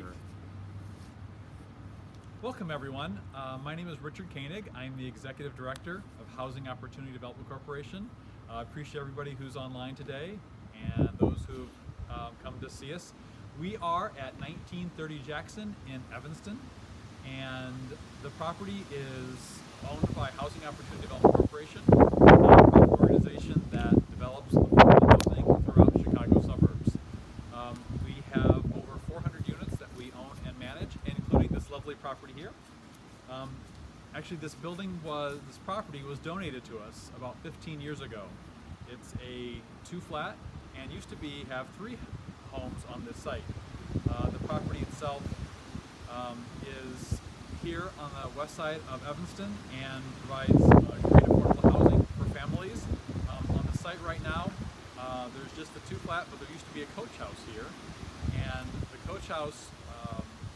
Great. Welcome everyone. My name is Richard Koenig. I'm the Executive Director of Housing Opportunity Development Corporation. I appreciate everybody who's online today and those who've come to see us. We are at 1930 Jackson in Evanston, and the property is owned by Housing Opportunity Development Corporation, an organization that develops affordable housing throughout Chicago suburbs. We have over 400 units that we own and manage, including this lovely property here. Actually, this property was donated to us about 15 years ago. It's a 2-flat and used to have 3 homes on this site. The property itself is here on the west side of Evanston and provides great affordable housing for families. On the site right now, there's just the 2-flat, but there used to be a coach house here, and the coach house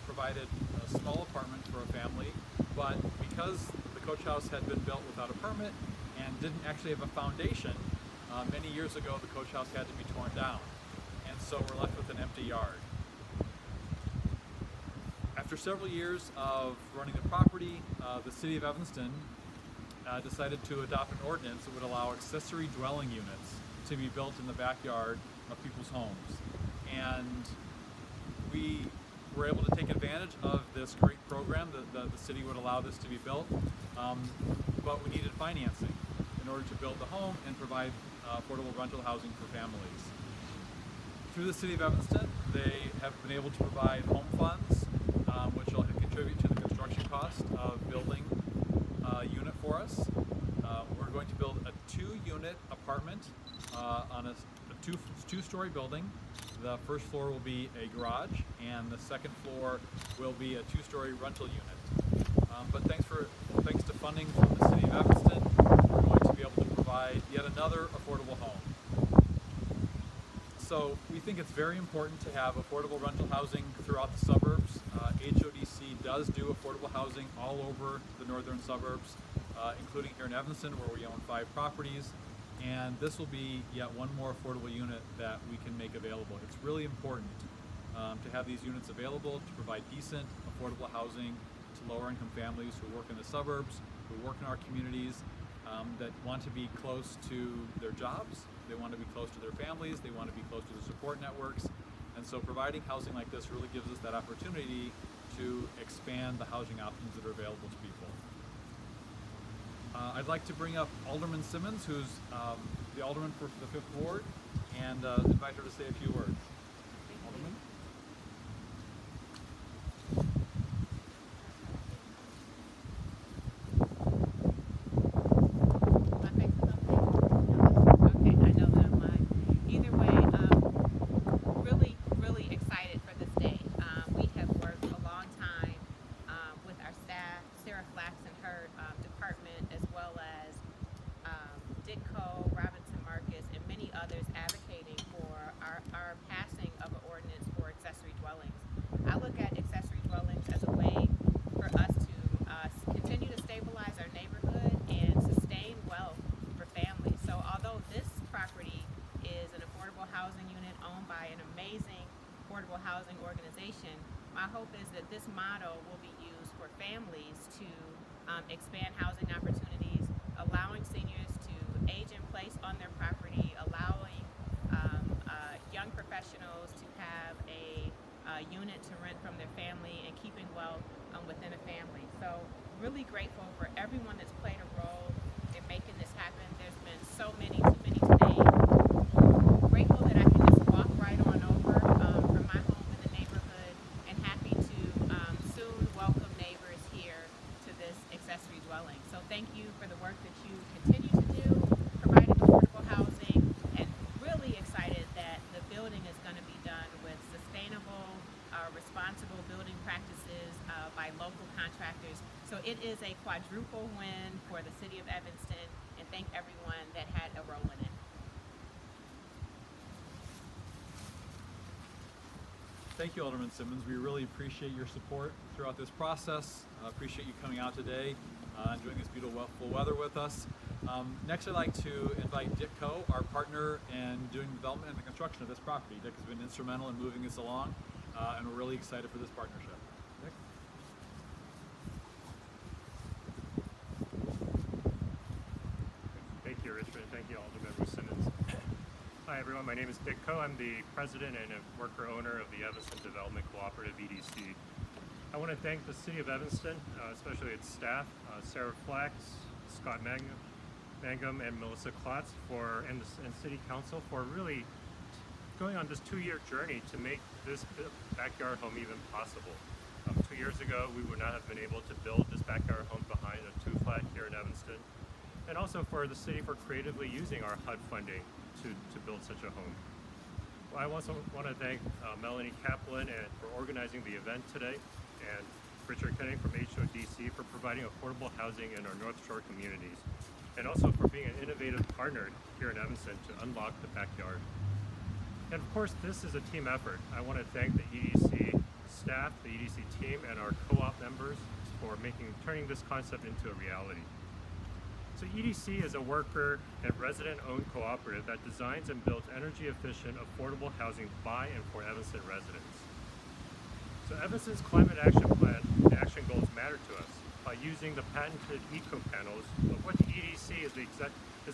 provided a small apartment for a family, but because the coach house had been built without a permit and didn't actually have a foundation, many years ago the coach house had to be torn down, and so we're left with an empty yard. After several years of running the property, the city of Evanston decided to adopt an ordinance that would allow accessory dwelling units to be built in the backyard of people's homes. And we were able to take advantage of this great program that the city would allow this to be built, but we needed financing in order to build the home and provide affordable rental housing for families. Through the city of Evanston, they have been able to provide home funds, which will contribute to the construction cost of building a unit for us. We're going to build a 2-unit apartment on a two-story building. The first floor will be a garage, and the second floor will be a 2-story rental unit. But thanks to funding from the city of Evanston, we're going to be able to provide yet another affordable home. So we think it's very important to have affordable rental housing throughout the suburbs. HODC does do affordable housing all over the northern suburbs, including here in Evanston, where we own 5 properties. And this will be yet one more affordable unit that we can make available. It's really important to have these units available to provide decent, affordable housing to lower-income families who work in the suburbs, who work in our communities, that want to be close to their jobs, they want to be close to their families, they want to be close to their support networks. And so providing housing like this really gives us that opportunity to expand the housing options that are available to people. I'd like to bring up Alderman Simmons, who's the alderman for the 5th Ward, and invite her to say a few words. Alderman? Housing organization. My hope is that this model will be used for families to expand housing opportunities, allowing seniors to age in place on their property, allowing young professionals to have a unit to rent from their family, and keeping wealth within a family. So really grateful for everyone that's played a role in making this happen. There's been so many, too many today. Grateful that I can just walk right on over from my home in the neighborhood, and happy to soon welcome neighbors here to this accessory dwelling. So thank you for the work that you continue to do, providing affordable housing, and really excited that the building is going to be done with sustainable, responsible building practices by local contractors. So it is a quadruple win for the city of Evanston, and thank everyone that had a role in it. Thank you, Alderman Simmons. We really appreciate your support throughout this process. Appreciate you coming out today, enjoying this beautiful weather with us. Next, I'd like to invite Dick Coe, our partner in doing the development and the construction of this property. Dick has been instrumental in moving us along. and we're really excited for this partnership. Nick? Thank you, Richard, and thank you, Alderman Rue Simmons. Hi, everyone. My name is Dick Koe. I'm the president and a worker owner of the Evanston Development Cooperative, EDC. I want to thank the City of Evanston, especially its staff, Sarah Flax, Scott Mangum, and Melissa Klotz, and City Council for really going on this 2-year journey to make this backyard home even possible. 2 years ago, we would not have been able to build this backyard home behind a 2-flat here in Evanston, and also for the city for creatively using our HUD funding to build such a home. I also want to thank Melanie Kaplan for organizing the event today, and Richard Koenig from HODC for providing affordable housing in our North Shore communities, and also for being an innovative partner here in Evanston to unlock the backyard. And of course, this is a team effort. I want to thank the EDC staff, the EDC team, and our co-op members for turning this concept into a reality. So EDC is a worker and resident-owned cooperative that designs and builds energy-efficient, affordable housing by and for Evanston residents. So Evanston's climate action plan and action goals matter to us. By using the patented eco-panels, of which EDC is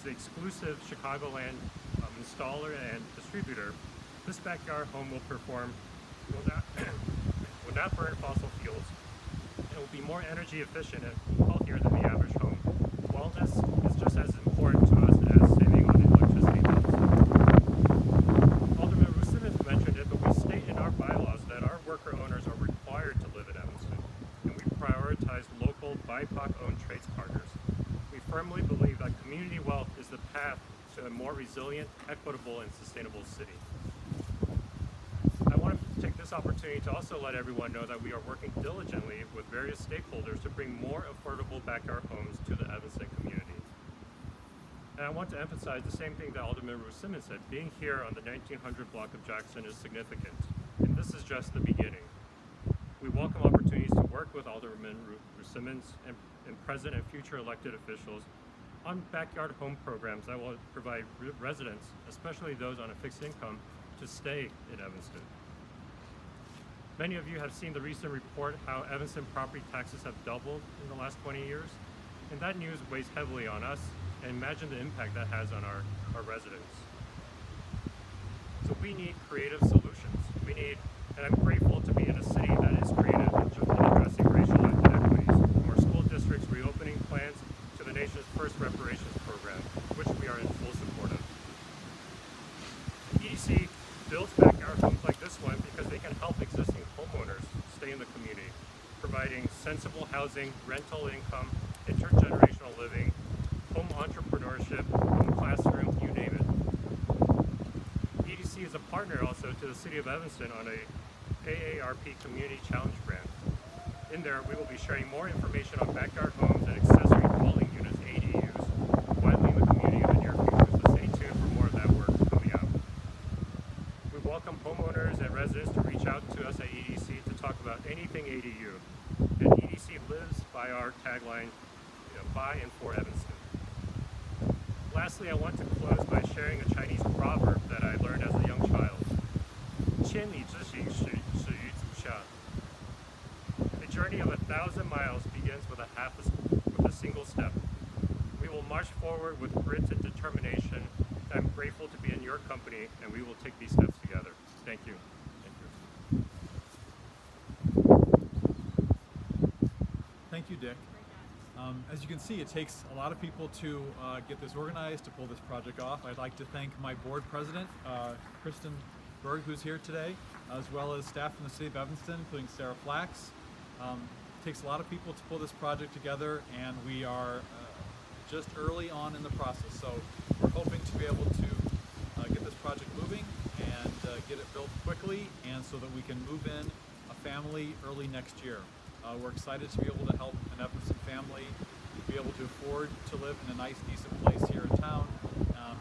the exclusive Chicagoland installer and distributor, this backyard home will not burn fossil fuels. It will be more energy efficient and healthier than the average home. Wellness is just as important to us as saving on electricity bills. Alderman Rue Simmons mentioned it, but we state in our bylaws that our worker owners are required to live in Evanston, and we prioritize local BIPOC-owned trades partners. We firmly believe that community wealth is the path to a more resilient, equitable, and sustainable city. I want to take this opportunity to also let everyone know that we are working diligently with various stakeholders to bring more affordable backyard homes to the Evanston community. And I want to emphasize the same thing that Alderman Rue Simmons said. Being here on the 1900 block of Jackson is significant, and this is just the beginning. We welcome opportunities to work with Alderman Rue Simmons and present and future elected officials on backyard home programs that will provide residents, especially those on a fixed income, to stay in Evanston. Many of you have seen the recent report how Evanston property taxes have doubled in the last 20 years, and that news weighs heavily on us, and imagine the impact that has on our residents. So we need creative solutions. And I'm grateful to be in a city that is creative in addressing racial inequities, from our school district's reopening plans to the nation's first reparations program, which we are in full support of. EDC builds backyard homes like this one because they can help existing homeowners stay in the community, providing sensible housing, rental income, intergenerational living, home entrepreneurship, home classroom, you name it. EDC is a partner also to the City of Evanston on a AARP Community Challenge grant. In there, we will be sharing more information on backyard homes and accessory dwelling units, ADUs, widely in the community in the near future, so stay tuned for more of that work coming out. We welcome homeowners and residents to reach out to us at EDC to talk about anything ADU. And EDC lives by our tagline, by and for Evanston. Lastly, I want to close by sharing a Chinese proverb that I learned as a young child. 千里之行始于足下. A journey of 1,000 miles begins with a single step. We will march forward with grit and determination. I'm grateful to be in your company, and we will take these steps together. Thank you. Thank you, Dick. As you can see, it takes a lot of people to get this organized, to pull this project off. I'd like to thank my board president, Kristen Berg, who's here today, as well as staff from the City of Evanston, including Sarah Flax. It takes a lot of people to pull this project together, and we are just early on in the process. So we're hoping to be able to get this project moving and get it built quickly, and so that we can move in a family early next year. We're excited to be able to help an Evanston family be able to afford to live in a nice, decent place here in town,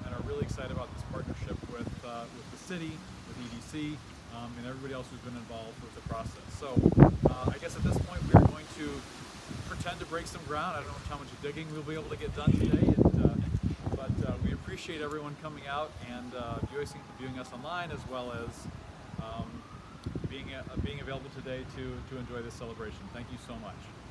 and are really excited about this partnership with the city, with EDC, and everybody else who's been involved with the process. So I guess at this point we're going to pretend to break some ground. I don't know how much digging we'll be able to get done today, but we appreciate everyone coming out and viewing us online, as well as being being available today to enjoy this celebration. Thank you so much.